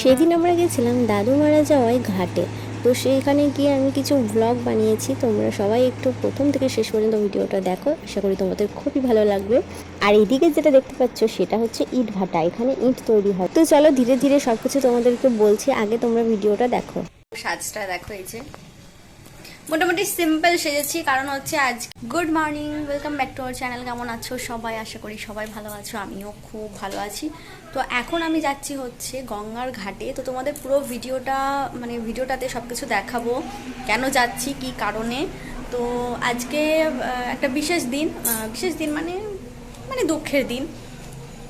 সেদিন আমরা গেছিলাম দাদু মারা যাওয়ায় ঘাটে। তো সেইখানে গিয়ে আমি কিছু ব্লগ বানিয়েছি, তোমরা সবাই একটু প্রথম থেকে শেষ পর্যন্ত ভিডিওটা দেখো, আশা করি তোমাদের খুবই ভালো লাগবে। আর এইদিকে যেটা দেখতে পাচ্ছ সেটা হচ্ছে ইট ভাটা, এখানে ইট তৈরি হয়। তো চলো ধীরে ধীরে সবকিছু তোমাদেরকে বলছি, আগে তোমরা ভিডিওটা দেখো। সাজটা দেখো, এই যে মোটামুটি সিম্পল সেজেছি, কারণ হচ্ছে আজ good morning, welcome back to our channel. কেমন আছো সবাই? আশা করি সবাই ভালো আছো, আমিও খুব ভালো আছি। তো এখন আমি যাচ্ছি হচ্ছে গঙ্গার ঘাটে। তো তোমাদের পুরো ভিডিওটা ভিডিওটাতে সব কিছু দেখাবো, কেন যাচ্ছি, কি কারণে। তো আজকে একটা বিশেষ দিন, মানে মানে দুঃখের দিন।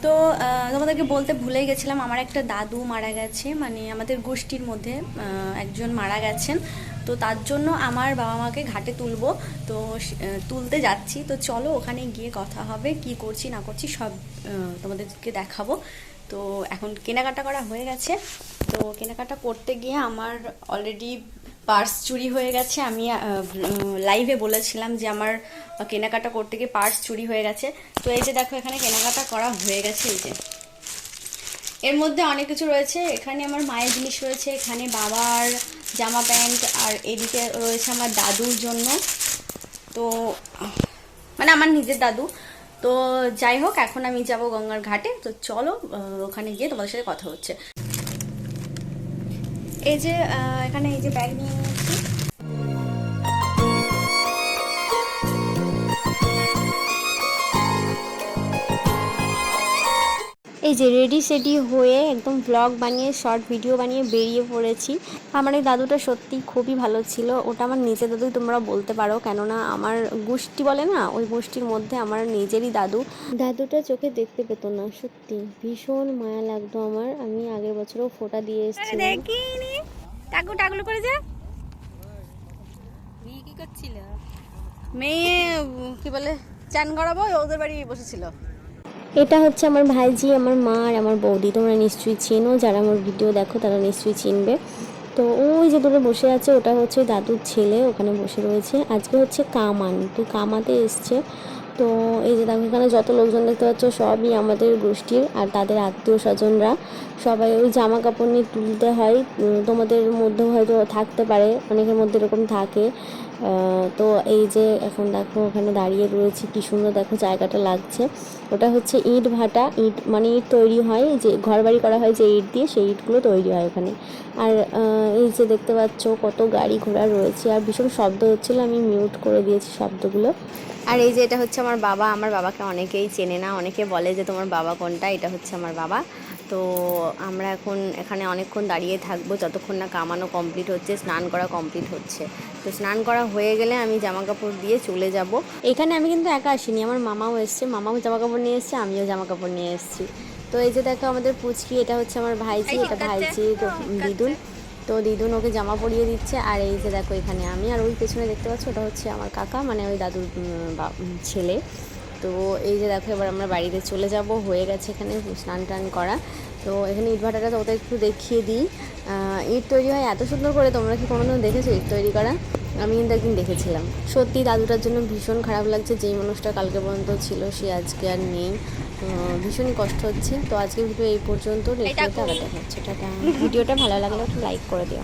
তো তোমাদেরকে বলতে ভুলে গেছিলাম, আমার একটা দাদু মারা গেছে, মানে আমাদের গোষ্ঠীর মধ্যে একজন মারা গেছেন। তো তার জন্য আমার বাবা মাকে ঘাটে তুলবো, তো তুলতে যাচ্ছি। তো চলো ওখানে গিয়ে কথা হবে, কি করছি না করছি সব তোমাদেরকে দেখাবো। তো এখন কেনাকাটা করা হয়ে গেছে। তো কেনাকাটা করতে গিয়ে আমার অলরেডি পার্স চুরি হয়ে গেছে। আমি লাইভে বলেছিলাম যে আমার কেনাকাটা করতে গিয়ে পার্স চুরি হয়ে গেছে। তো এই যে দেখো, এখানে কেনাকাটা করা হয়ে গেছে। এই যে এর মধ্যে অনেক কিছু রয়েছে, এখানে আমার মায়ের জিনিস রয়েছে, এখানে বাবার জামা প্যান্ট, আর এদিকে রয়েছে আমার দাদুর জন্য, তো মানে আমার নিজের দাদু। তো যাই হোক, এখন আমি যাব গঙ্গার ঘাটে। তো চলো ওখানে গিয়ে তোমাদের সাথে কথা হচ্ছে। এই যে এখানে এই যে ব্যাগ নিয়ে নিয়েছি। এই যে রেডি সেডি হয়ে একদম ব্লগ বানিয়ে শর্ট ভিডিও বানিয়ে বেরিয়ে পড়েছি। আমার এই দাদুটা সত্যি খুবই ভালো ছিল, ওটা আমার নিজের দাদুই তোমরা বলতে পারো, কেননা আমার গোষ্ঠী বলে না, ওই গোষ্ঠীর মধ্যে আমার নিজেরই দাদু। দাদুটা চোখে দেখতে পেতো না, সত্যি ভীষণ মায়া লাগতো আমার। আমি আগের বছরও ফোঁটা দিয়ে এসেছিলাম। টাকলু করে যা। মেয়ে কি করছিল? মেয়ে কি বলে চান করাবো, ওদের বাড়ি বসেছিল। এটা হচ্ছে আমার ভাইজি, আমার মা আর আমার বৌদি, তোমরা নিশ্চয়ই চেনো, যারা আমার ভিডিও দেখো তারা নিশ্চয়ই চিনবে। তো ওই যে দূরে বসে আছে ওটা হচ্ছে দাদুর ছেলে, ওখানে বসে রয়েছে। আজকে হচ্ছে কামান, তো কামাতে এসছে। তো এই যে দেখো এখানে যত লোকজন দেখতে পাচ্ছ সবই আমাদের গোষ্ঠীর আর তাদের আত্মীয় স্বজনরা। সবাই ওই জামা কাপড় নিয়ে তুলতে হয়, তোমাদের মধ্যেও হয়তো থাকতে পারে, অনেকের মধ্যে এরকম থাকে। তো এই যে এখন দেখো ওখানে দাঁড়িয়ে রয়েছে, কি সুন্দর দেখো জায়গাটা লাগছে। ওটা হচ্ছে ইট ভাটা, ইট মানে ইট তৈরি হয়, যে ঘর বাড়ি করা হয় যে ইট দিয়ে, সেই ইটগুলো তৈরি হয় ওখানে। আর এই যে দেখতে পাচ্ছ কত গাড়ি ঘোড়া রয়েছে, আর ভীষণ শব্দ হচ্ছিলো, আমি মিউট করে দিয়েছি শব্দগুলো। আর এই যে এটা হচ্ছে আমার বাবা। আমার বাবাকে অনেকেই চেনে না, অনেকে বলে যে তোমার বাবা কোনটা, এটা হচ্ছে আমার বাবা। তো আমরা এখন এখানে অনেকক্ষণ দাঁড়িয়ে থাকবো, যতক্ষণ না কামানো কমপ্লিট হচ্ছে, স্নান করা কমপ্লিট হচ্ছে। তো স্নান করা হয়ে গেলে আমি জামা কাপড় দিয়ে চলে যাব। এখানে আমি কিন্তু একা আসিনি, আমার মামাও এসছে, মামাও জামা কাপড় নিয়ে এসছে, আমিও জামা কাপড় নিয়ে এসেছি। তো এই যে দেখো আমাদের পুচকি, এটা হচ্ছে আমার ভাইজি, এটা ভাইজি দিদুন। তো দিদুন ওকে জামা পরিয়ে দিচ্ছে। আর এই যে দেখো এখানে আমি, আর ওই পেছনে দেখতে পাচ্ছ ওটা হচ্ছে আমার কাকা, মানে ওই দাদুর ছেলে। তো এই যে দেখো এবার আমরা বাড়িতে চলে যাব, হয়ে গেছে এখানে স্নান টান করা। তো এখানে ইট ভাটাটা তো ওদের একটু দেখিয়ে দিই। ইট তৈরি হয় এত সুন্দর করে, তোমরা কি কোনোদিন দেখেছো ইট তৈরি করা? আমি কিন্তু একদিন দেখেছিলাম। সত্যি দাদুটার জন্য ভীষণ খারাপ লাগছে, যেই মানুষটা কালকে পর্যন্ত ছিল সে আজকে আর নেই, ভীষণই কষ্ট হচ্ছে। তো আজকে ভিডিও এই পর্যন্ত, নেক্সট ভিডিওতে আবার দেখা হচ্ছে, টাটা। ভিডিওটা ভালো লাগলে একটু লাইক করে দিও।